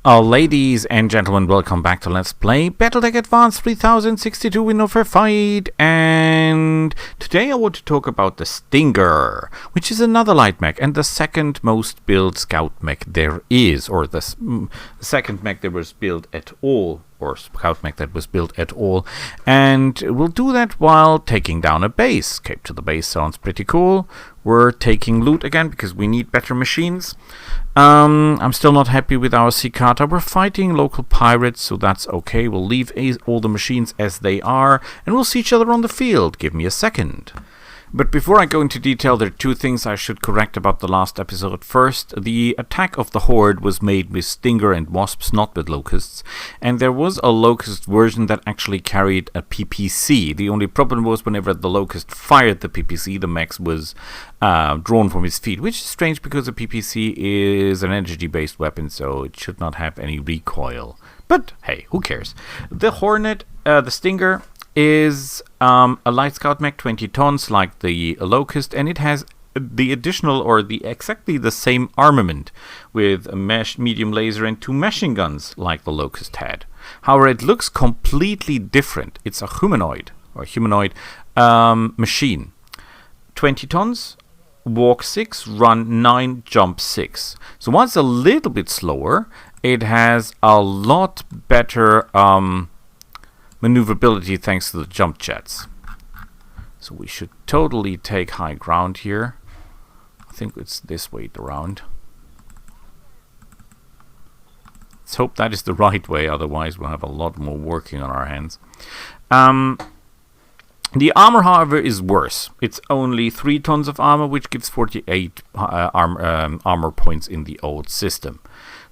Ladies and gentlemen, welcome back to Let's Play BattleTech Advanced 3062 Window for Fight, and today I want to talk about the Stinger, which is another light mech and the second most built scout mech there is, or the second mech that was built at all, or scout mech that was built at all, and we'll do that while taking down a base. Escape to the base sounds pretty cool. We're taking loot again because we need better machines. I'm still not happy with our Cicada. We're fighting local pirates, so that's okay. We'll leave all the machines as they are, and we'll see each other on the field. Give me a second. But before I go into detail, there are two things I should correct about the last episode. First, the attack of the Horde was made with Stinger and Wasps, not with Locusts. And there was a Locust version that actually carried a PPC. The only problem was whenever the Locust fired the PPC, the mech was drawn from his feet, which is strange because a PPC is an energy-based weapon, so it should not have any recoil. But hey, who cares? The Hornet, the Stinger, is a light scout mech, 20 tons, like the Locust, and it has the additional, or the exactly the same armament, with a medium laser and 2 machine guns, like the Locust had. However, it looks completely different. It's a humanoid machine. 20 tons, walk 6, run 9, jump 6. So while it's a little bit slower, it has a lot better maneuverability thanks to the jump jets. So we should totally take high ground here. I think it's this way around. Let's hope that is the right way, otherwise we'll have a lot more working on our hands. The armor, however, is worse. It's only 3 tons of armor, which gives 48 armor points in the old system.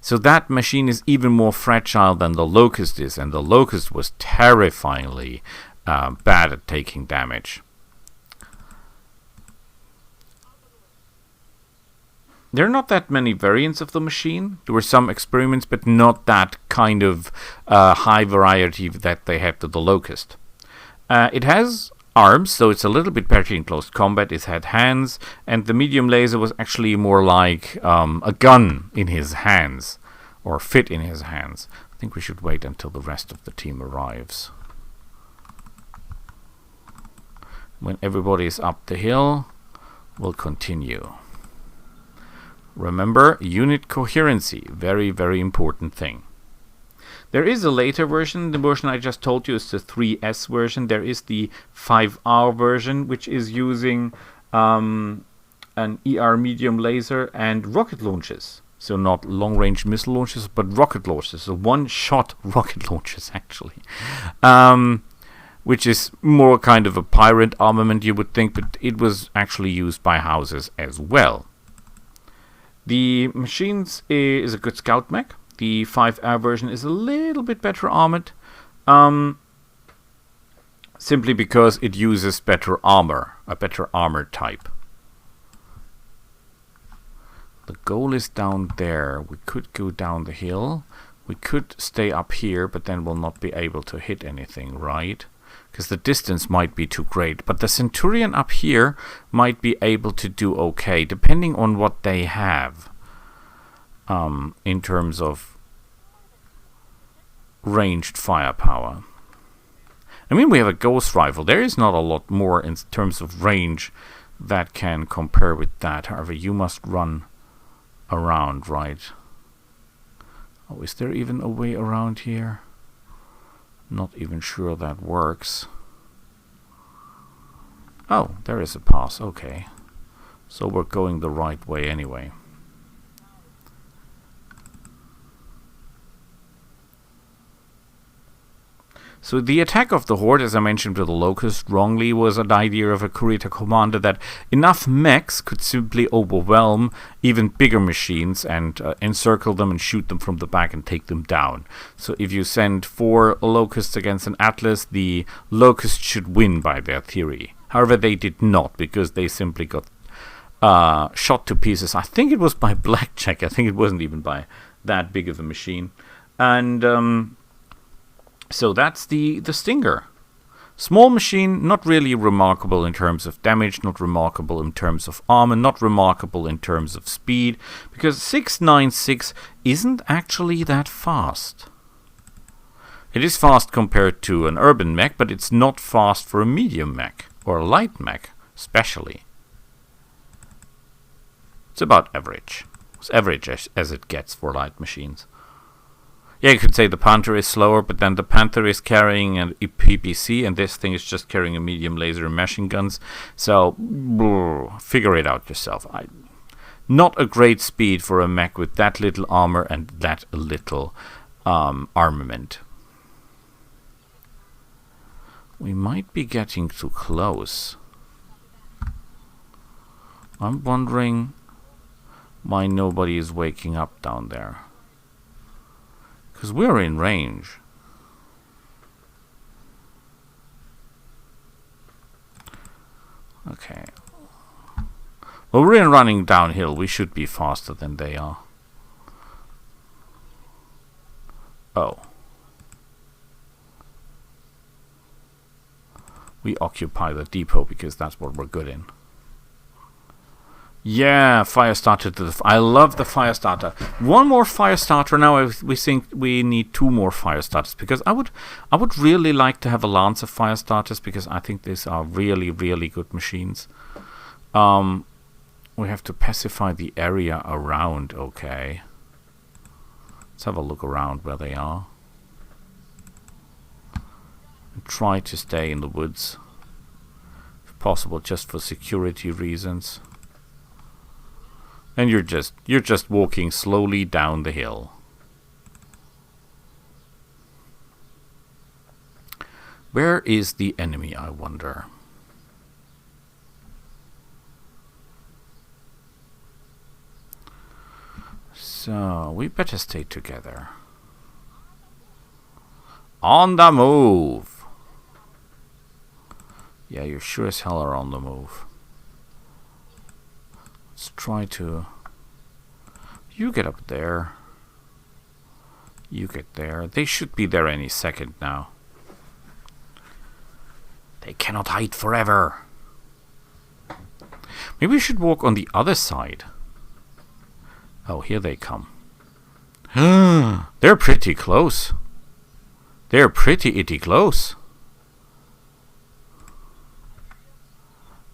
So that machine is even more fragile than the Locust is, and the Locust was terrifyingly bad at taking damage. There are not that many variants of the machine. There were some experiments, but not that kind of high variety that they had to the Locust. It has arms, so it's a little bit better in close combat. It had hands, and the medium laser was actually more like a gun in his hands, or fit in his hands. I think we should wait until the rest of the team arrives. When everybody is up the hill, we'll continue. Remember, unit coherency, very, very important thing. There is a later version. The version I just told you is the 3S version. There is the 5R version, which is using an ER medium laser and rocket launches. So not long-range missile launches, but rocket launches. So one-shot rocket launches, actually. Which is more kind of a pirate armament, you would think, but it was actually used by houses as well. The machines is a good scout mech. The 5R version is a little bit better armored, simply because it uses better armor, a better armor type. The goal is down there. We could go down the hill. We could stay up here, but then we'll not be able to hit anything, right? Because the distance might be too great. But the Centurion up here might be able to do okay, depending on what they have. In terms of ranged firepower. I mean, we have a ghost rifle. There is not a lot more in terms of range that can compare with that. However, you must run around, right? Oh, is there even a way around here? Not even sure that works. Oh, there is a pass. Okay. So we're going the right way anyway. So the attack of the Horde, as I mentioned with the Locust wrongly, was an idea of a Kurita commander that enough mechs could simply overwhelm even bigger machines and encircle them and shoot them from the back and take them down. So if you send 4 Locusts against an Atlas, the Locust should win by their theory. However, they did not, because they simply got shot to pieces. I think it was by Blackjack. I think it wasn't even by that big of a machine. And so that's the Stinger. Small machine, not really remarkable in terms of damage, not remarkable in terms of armor, not remarkable in terms of speed, because 696 isn't actually that fast. It is fast compared to an urban mech, but it's not fast for a medium mech, or a light mech, especially. It's about average. It's average as it gets for light machines. Yeah, you could say the Panther is slower, but then the Panther is carrying an PPC, and this thing is just carrying a medium laser machine guns. So, figure it out yourself. Not a great speed for a mech with that little armor and that little armament. We might be getting too close. I'm wondering why nobody is waking up down there. Because we're in range. Okay. Well, we're running downhill. We should be faster than they are. Oh. We occupy the depot because that's what we're good in. Yeah, fire starter to the... I love the fire starter. One more fire starter now. We think we need 2 more fire starters, because I would really like to have a lance of fire starters, because I think these are really, really good machines. We have to pacify the area around. Okay. Let's have a look around where they are. And try to stay in the woods, if possible, just for security reasons. And you're just walking slowly down the hill. Where is the enemy, I wonder? So, we better stay together. On the move! Yeah, you sure as hell are on the move. Let's try to... You get up there. You get there. They should be there any second now. They cannot hide forever. Maybe we should walk on the other side. Oh, here they come. They're pretty close. They're pretty itty close.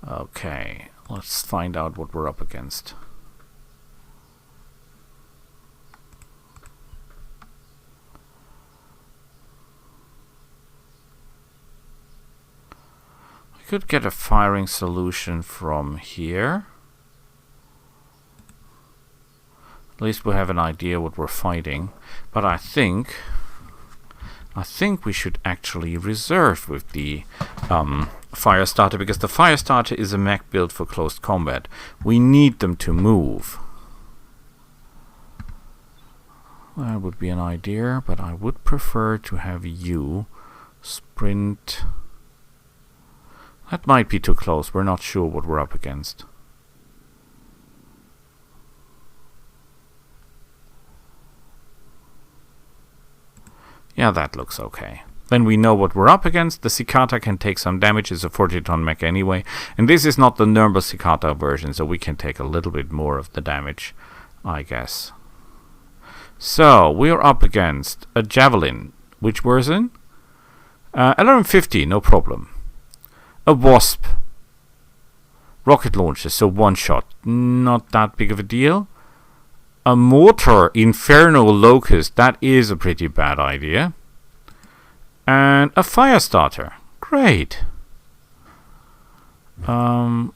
Okay. Let's find out what we're up against. We could get a firing solution from here. At least we have an idea what we're fighting. But I think we should actually reserve with the fire starter, because the fire starter is a mech built for close combat. We need them to move. That would be an idea, but I would prefer to have you sprint. That might be too close. We're not sure what we're up against. Yeah, that looks okay. Then we know what we're up against. The Cicada can take some damage. It's a 40-ton mech anyway. And this is not the Nuremberg Cicada version, so we can take a little bit more of the damage, I guess. So, we're up against a Javelin. Which version? 1150, no problem. A Wasp. Rocket launcher, so one shot. Not that big of a deal. A mortar, Inferno Locust. That is a pretty bad idea. And a fire starter. Great. We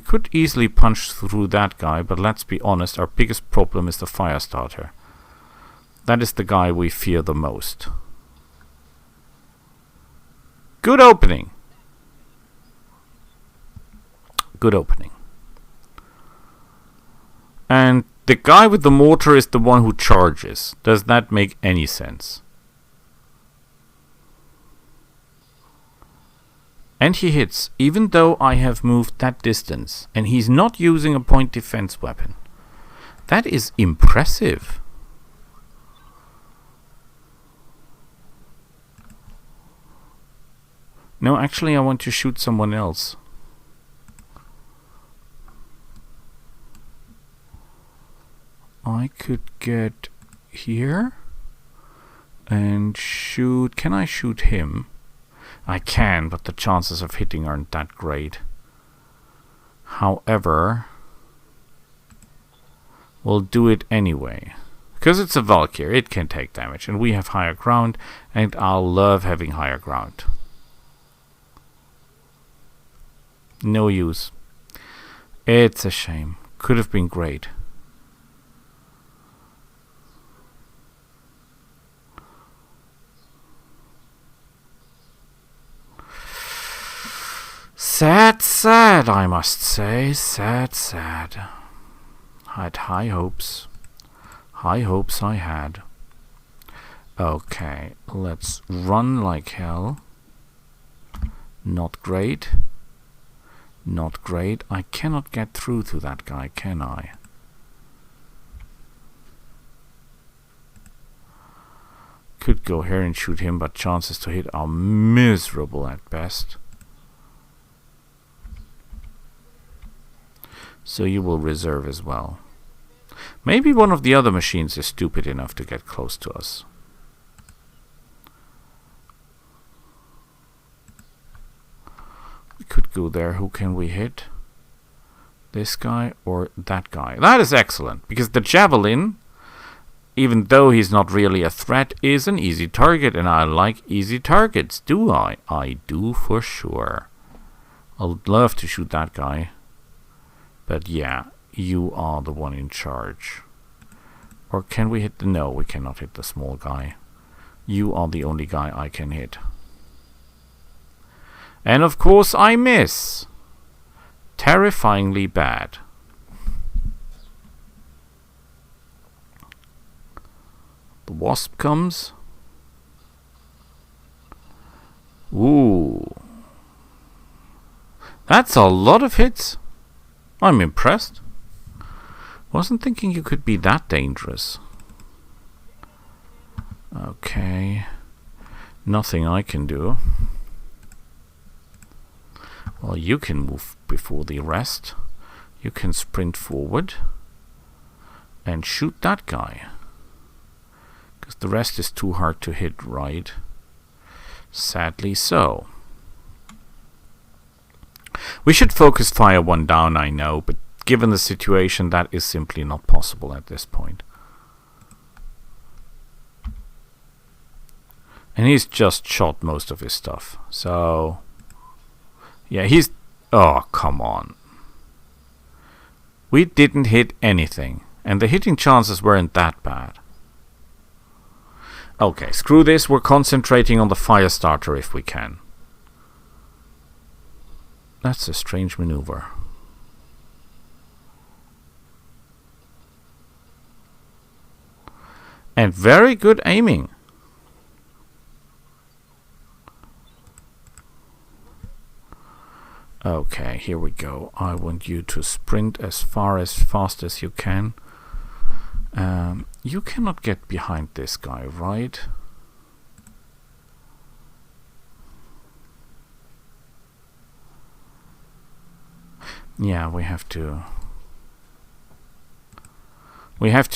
could easily punch through that guy, but let's be honest, our biggest problem is the fire starter. That is the guy we fear the most. Good opening. Good opening. And the guy with the mortar is the one who charges. Does that make any sense? And he hits, even though I have moved that distance. And he's not using a point defense weapon. That is impressive. No, actually I want to shoot someone else. I could get here and shoot. Can I shoot him? I can, but the chances of hitting aren't that great. However, we'll do it anyway. Because it's a Valkyrie, it can take damage. And we have higher ground, and I'll love having higher ground. No use. It's a shame. Could have been great. Sad, sad, I must say. Sad, sad. I had high hopes. High hopes I had. Okay, let's run like hell. Not great. Not great. I cannot get through to that guy, can I? Could go here and shoot him, but chances to hit are miserable at best. So you will reserve as well. Maybe one of the other machines is stupid enough to get close to us. We could go there. Who can we hit? This guy or that guy? That is excellent, because the javelin, even though he's not really a threat, is an easy target, and I like easy targets, do I? I do for sure. I'd love to shoot that guy. But yeah, you are the one in charge. Or can we hit the... No, we cannot hit the small guy. You are the only guy I can hit. And of course I miss. Terrifyingly bad. The wasp comes. Ooh. That's a lot of hits. I'm impressed. Wasn't thinking you could be that dangerous. Okay. Nothing I can do. Well, you can move before the rest. You can sprint forward and shoot that guy. Because the rest is too hard to hit, right? Sadly so. We should focus fire one down, I know, but given the situation, that is simply not possible at this point. And he's just shot most of his stuff, so... Yeah, he's... Oh, come on. We didn't hit anything, and the hitting chances weren't that bad. Okay, screw this, we're concentrating on the fire starter if we can. That's a strange maneuver. And very good aiming. Okay, here we go. I want you to sprint as fast as you can. You cannot get behind this guy, right? Yeah, we have to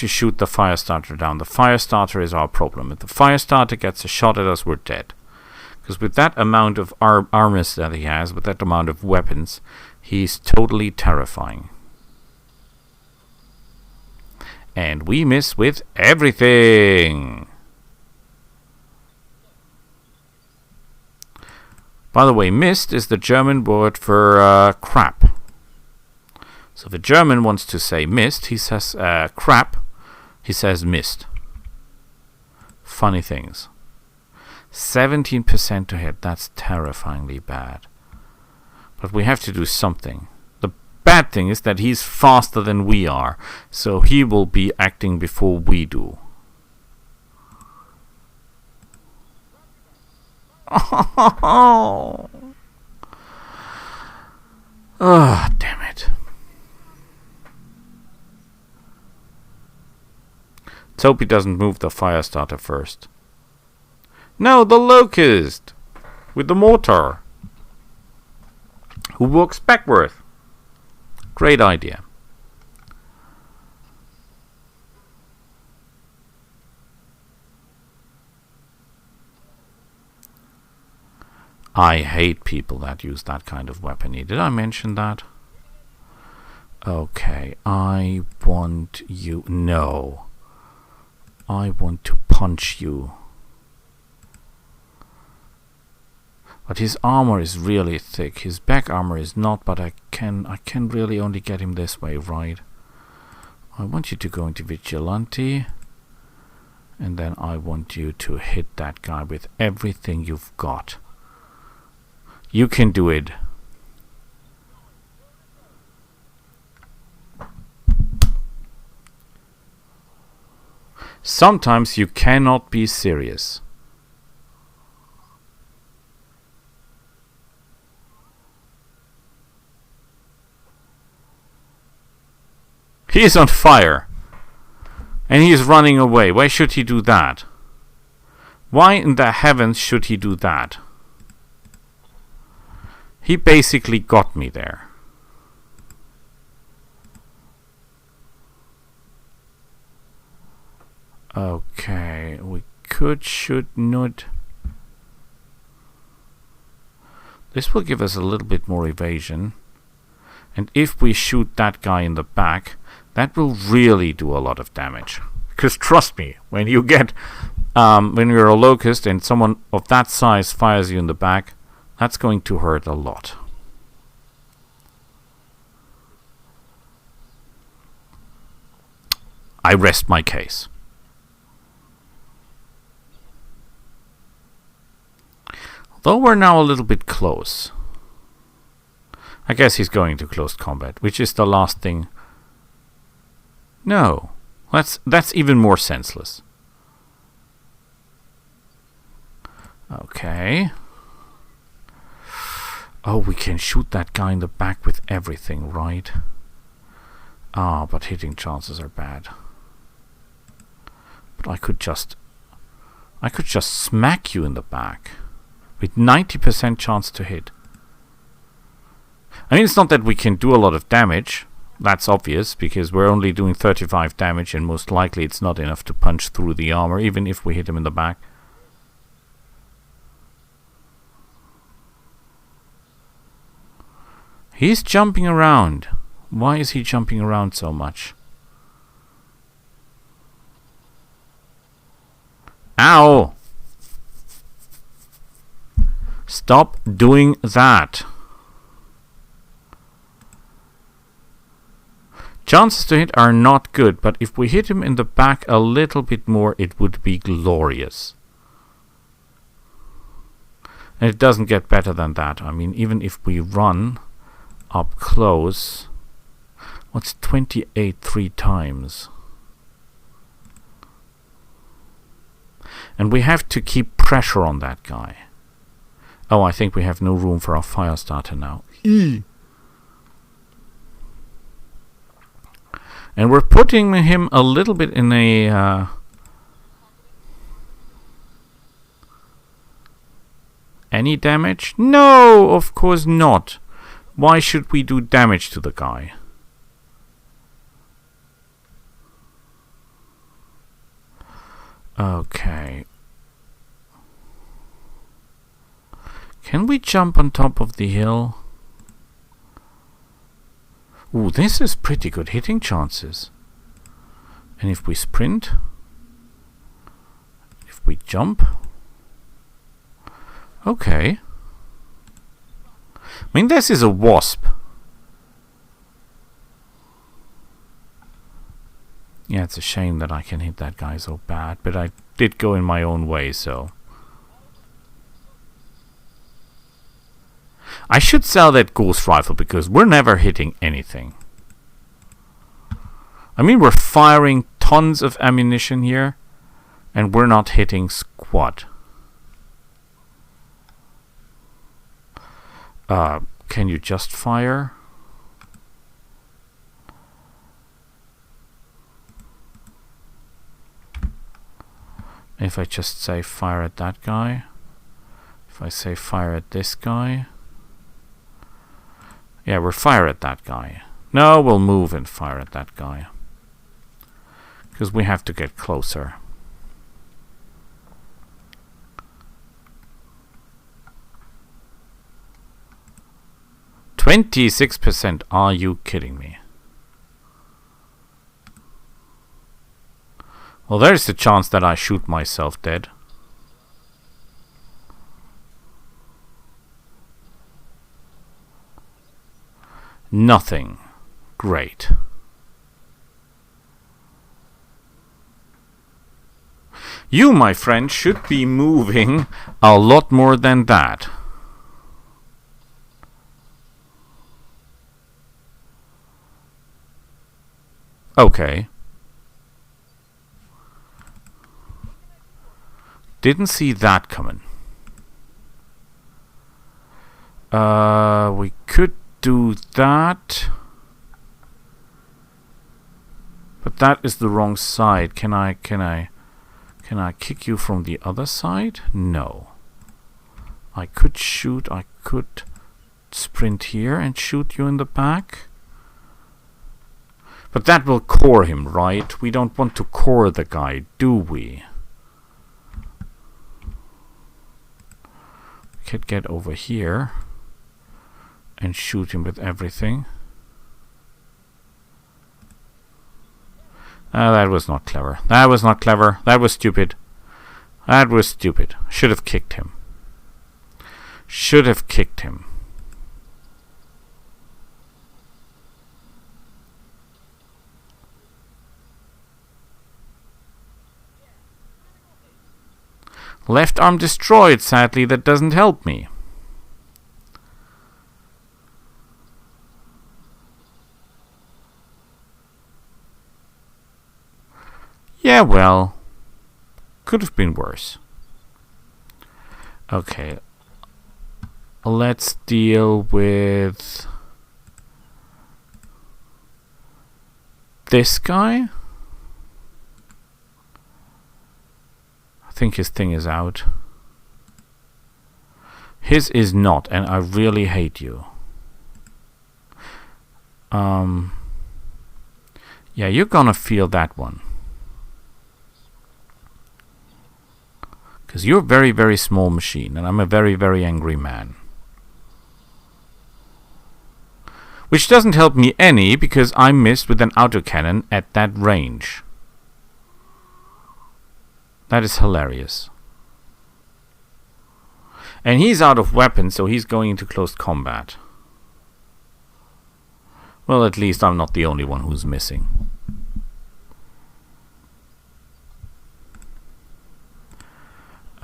shoot the fire starter down. The fire starter is our problem. If the fire starter gets a shot at us, we're dead. Because with that amount of armor that he has, with that amount of weapons, he's totally terrifying. And we miss with everything. By the way, missed is the German word for crap. So if a German wants to say missed, he says crap, he says missed. Funny things. 17% to hit, that's terrifyingly bad. But we have to do something. The bad thing is that he's faster than we are, so he will be acting before we do. Oh, damn it. Let's hope he doesn't move the fire starter first. No, the locust! With the mortar. who walks backward. Great idea. I hate people that use that kind of weaponry. Did I mention that? Okay, I want you. No. I want to punch you. But his armor is really thick. His back armor is not, but I can really only get him this way, right? I want you to go into Vigilante. And then I want you to hit that guy with everything you've got. You can do it. Sometimes you cannot be serious. He is on fire. And he is running away. Why should he do that? Why in the heavens should he do that? He basically got me there. Okay, we should not. This will give us a little bit more evasion. And if we shoot that guy in the back, that will really do a lot of damage. Because trust me, when you get, when you're a locust and someone of that size fires you in the back, that's going to hurt a lot. I rest my case. Though we're now a little bit close. I guess he's going to close combat, which is the last thing. No, that's even more senseless. Okay. Oh, we can shoot that guy in the back with everything, right? Ah, but hitting chances are bad. But I could just smack you in the back with 90% chance to hit. I mean, it's not that we can do a lot of damage. That's obvious, because we're only doing 35 damage, and most likely it's not enough to punch through the armor, even if we hit him in the back. He's jumping around. Why is he jumping around so much? Ow! Stop doing that. Chances to hit are not good, but if we hit him in the back a little bit more, it would be glorious. And it doesn't get better than that. I mean, even if we run up close, what's 28 3 times? And we have to keep pressure on that guy. Oh, I think we have no room for our fire starter now. And we're putting him a little bit in a... Any damage? No, of course not. Why should we do damage to the guy? Okay. Can we jump on top of the hill? Ooh, this is pretty good hitting chances. And if we sprint, if we jump, okay. I mean, this is a wasp. Yeah, it's a shame that I can hit that guy so bad, but I did go in my own way, so. I should sell that ghost rifle because we're never hitting anything. I mean, we're firing tons of ammunition here and we're not hitting squat. Can you just fire? If I just say fire at that guy, if I say fire at this guy, Yeah, we'll fire at that guy. No, we'll move and fire at that guy. Because we have to get closer. %26%. Are you kidding me? Well, there's the chance that I shoot myself dead. Nothing. Great. You, my friend, should be moving a lot more than that. Okay. Didn't see that coming. We could do that. But that is the wrong side. Can I kick you from the other side? No. I could shoot. I could sprint here and shoot you in the back. But that will core him, right? We don't want to core the guy, do we? We could get over here and shoot him with everything. That was not clever. That was not clever. That was stupid. That was stupid. Should have kicked him. Should have kicked him. Left arm destroyed. Sadly, that doesn't help me. Yeah, well, could have been worse. Okay, let's deal with this guy. I think his thing is out. His is not, and I really hate you. Yeah, you're gonna feel that one. Because you're a very, very small machine, and I'm a very, very angry man. Which doesn't help me any, because I missed with an autocannon at that range. That is hilarious. And he's out of weapons, so he's going into close combat. Well, at least I'm not the only one who's missing.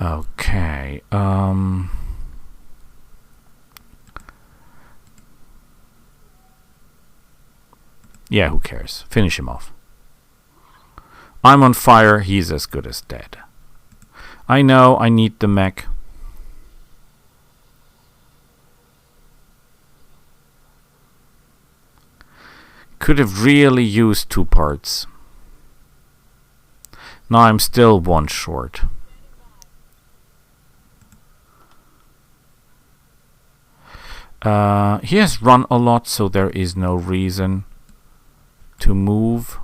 Okay, yeah, who cares? Finish him off. I'm on fire, he's as good as dead. I know, I need the mech. Could have really used 2 parts. Now I'm still 1 short. He has run a lot, so there is no reason to move.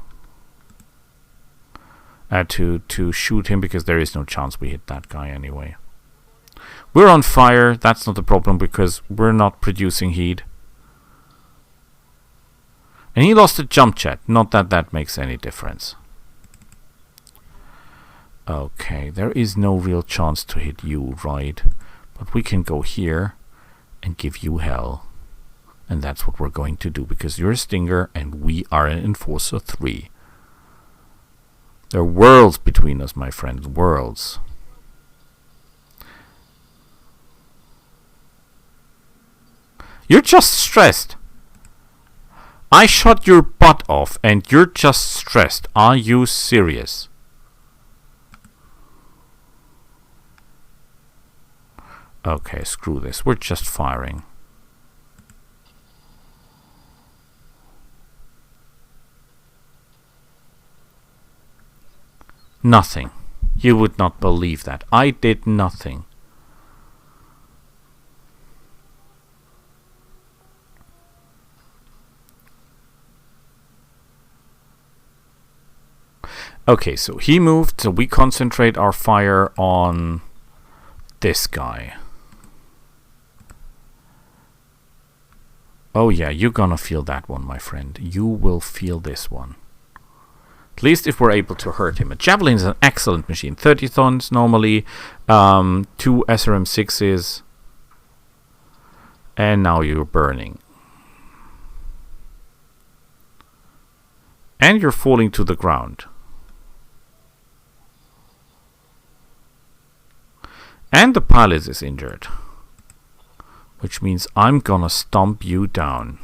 To shoot him, because there is no chance we hit that guy anyway. We're on fire, that's not a problem, because we're not producing heat. And he lost a jump jet, not that that makes any difference. Okay, there is no real chance to hit you, right? But we can go here and give you hell. And that's what we're going to do, because you're a Stinger and we are an Enforcer 3. There are worlds between us, my friends, worlds. You're just stressed. I shot your butt off and you're just stressed. Are you serious? Okay, screw this. We're just firing. Nothing. You would not believe that. I did nothing. Okay, so he moved, so we concentrate our fire on this guy. Oh yeah, you're gonna feel that one, my friend. You will feel this one. At least if we're able to hurt him. A Javelin is an excellent machine. 30 tons normally, 2 SRM6s. And now you're burning. And you're falling to the ground. And the pilot is injured. Which means I'm gonna stomp you down.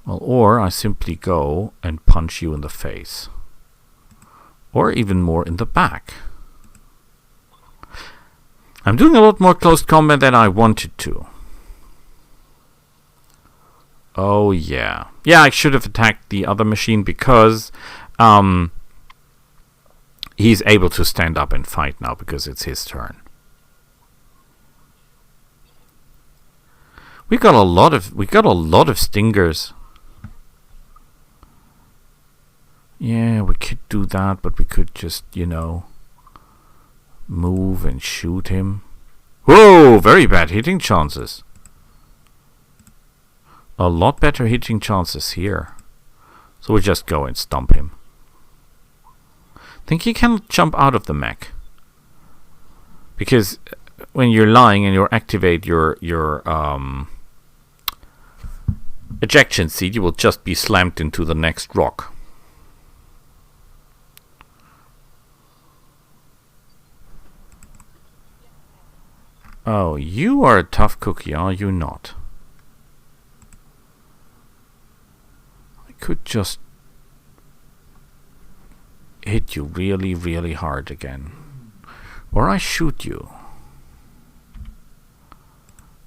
Well, or I simply go and punch you in the face. Or even more in the back. I'm doing a lot more close combat than I wanted to. Oh yeah. Yeah, I should have attacked the other machine because he's able to stand up and fight now because it's his turn. We got a lot of stingers. Yeah, we could do that, but we could just, you know, move and shoot him. Whoa, very bad hitting chances. A lot better hitting chances here. So we just go and stomp him. Think he can jump out of the mech. Because when you're lying and you activate your ejection seat, you will just be slammed into the next rock. Oh, you are a tough cookie, are you not? I could just hit you really, really hard again. Or I shoot you.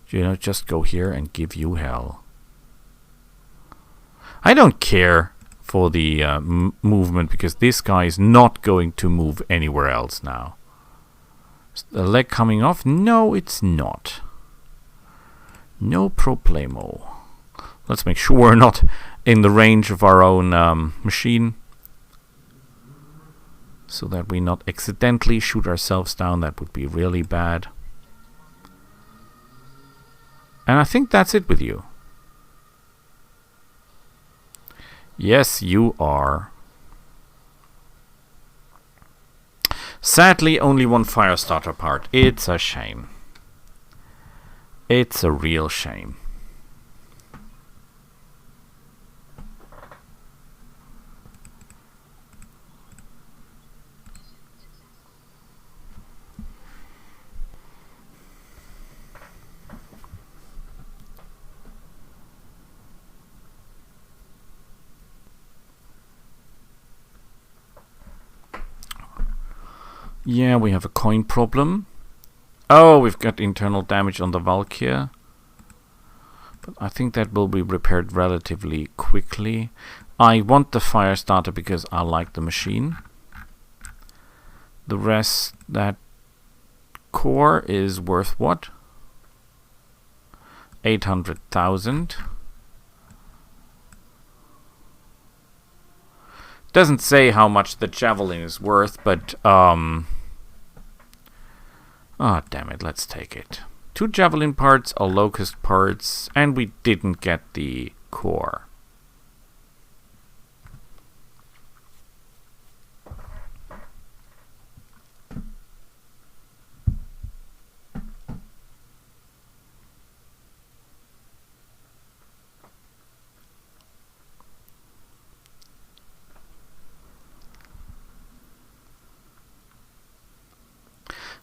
You know, just go here and give you hell. I don't care for the movement because this guy is not going to move anywhere else now. Is the leg coming off? No, it's not. No problemo. Let's make sure we're not in the range of our own machine. So that we not accidentally shoot ourselves down. That would be really bad. And I think that's it with you. Yes, you are. Sadly, only one fire starter part. It's a shame. It's a real shame. Yeah, we have a coin problem. Oh, we've got internal damage on the Valkyr. But I think that will be repaired relatively quickly. I want the fire starter because I like the machine. The rest, that core is worth what? 800,000. Doesn't say how much the Javelin is worth, but oh damn it, let's take it. 2 Javelin parts, a Locust parts, and we didn't get the core.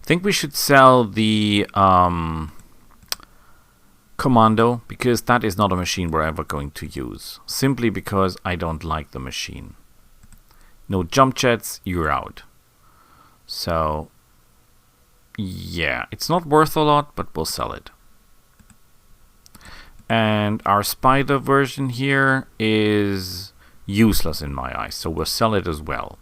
I think we should sell the Commando, because that is not a machine we're ever going to use. Simply because I don't like the machine. No jump jets, you're out. So, yeah, it's not worth a lot, but we'll sell it. And our Spider version here is useless in my eyes, so we'll sell it as well.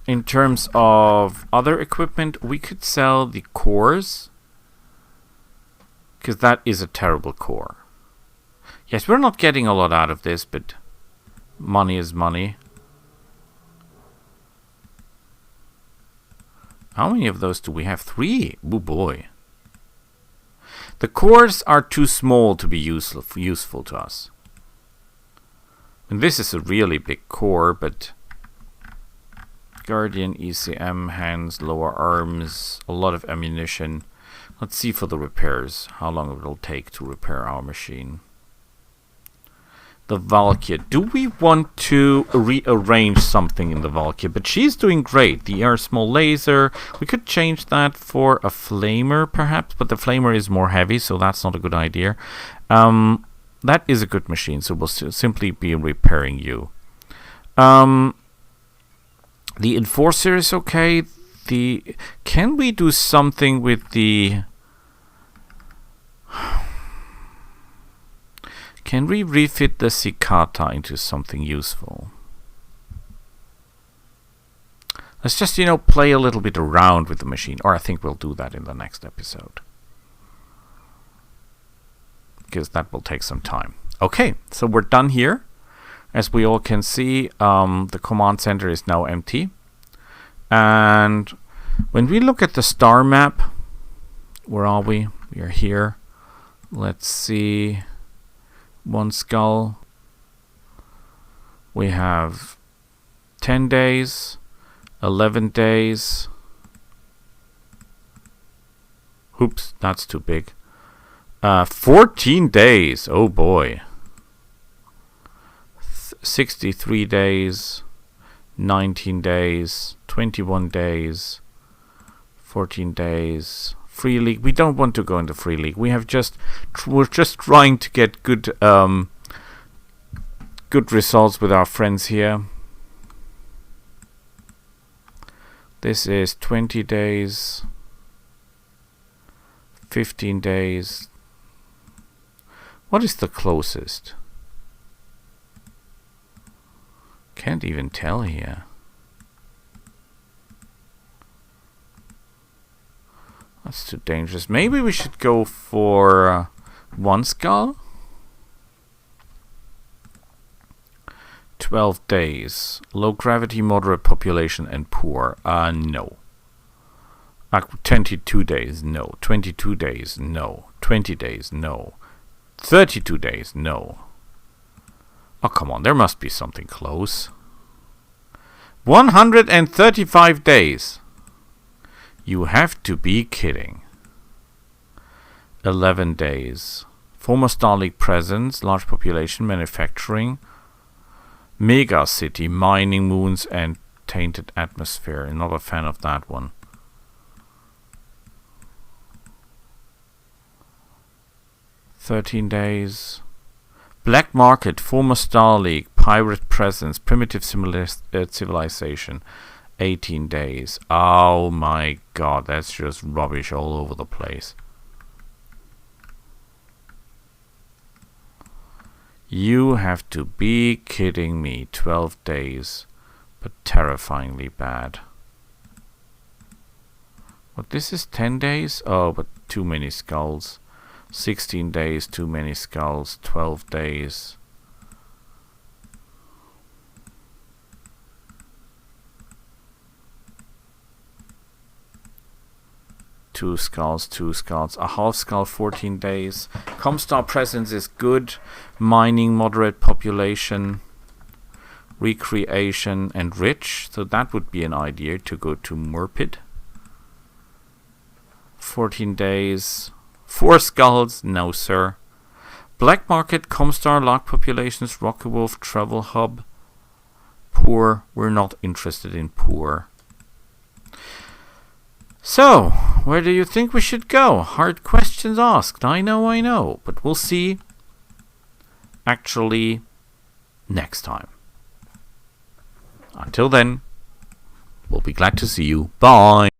In terms of other equipment, we could sell the cores, because that is a terrible core. Yes, we're not getting a lot out of this, but Money is money. How many of those do we have? 3. Oh boy. The cores are too small to be useful to us. And this is a really big core, but Guardian, ECM, hands, lower arms, a lot of ammunition. Let's see for the repairs, how long it will take to repair our machine. The Valkyr. Do we want to rearrange something in the Valkyr? But she's doing great. The air small laser. We could change that for a flamer, perhaps. But the flamer is more heavy, so that's not a good idea. That is a good machine, so we'll simply be repairing you. The Enforcer is okay. Can we do something with the... Can we refit the Cicata into something useful? Let's just, play a little bit around with the machine. Or I think we'll do that in the next episode. Because that will take some time. Okay, so we're done here. As we all can see, the command center is now empty. And when we look at the star map, where are we? We are here. Let's see... 1 skull. We have 10 days, 11 days. Oops, that's too big. 14 days. Oh boy. 63 days, 19 days, 21 days, 14 days. Free League. We don't want to go into Free League. We're just trying to get good results with our friends here. This is 20 days, 15 days. What is the closest? Can't even tell here. That's too dangerous. Maybe we should go for 1 skull. 12 days. Low gravity, moderate population, and poor. No. 22 days, no. 22 days, no. 20 days, no. 32 days, no. Oh, come on. There must be something close. 135 days. You have to be kidding. 11 days. Former Star League presence, large population, manufacturing, mega city, mining moons, and tainted atmosphere. Not a fan of that one. "13 days. Black market, former Star League, pirate presence, primitive civilization. 18 days. Oh my god, that's just rubbish all over the place. You have to be kidding me. 12 days. But terrifyingly bad. What, this is 10 days? Oh, but too many skulls. 16 days, too many skulls. 12 days. Two skulls, a half skull, 14 days. Comstar presence is good. Mining, moderate population, recreation, and rich. So that would be an idea to go to Murpid. 14 days. 4 skulls, no sir. Black market, Comstar, large populations, Rocky Wolf, travel hub. Poor, we're not interested in poor. So, where do you think we should go? Hard questions asked. I know. But we'll see actually next time. Until then, we'll be glad to see you. Bye.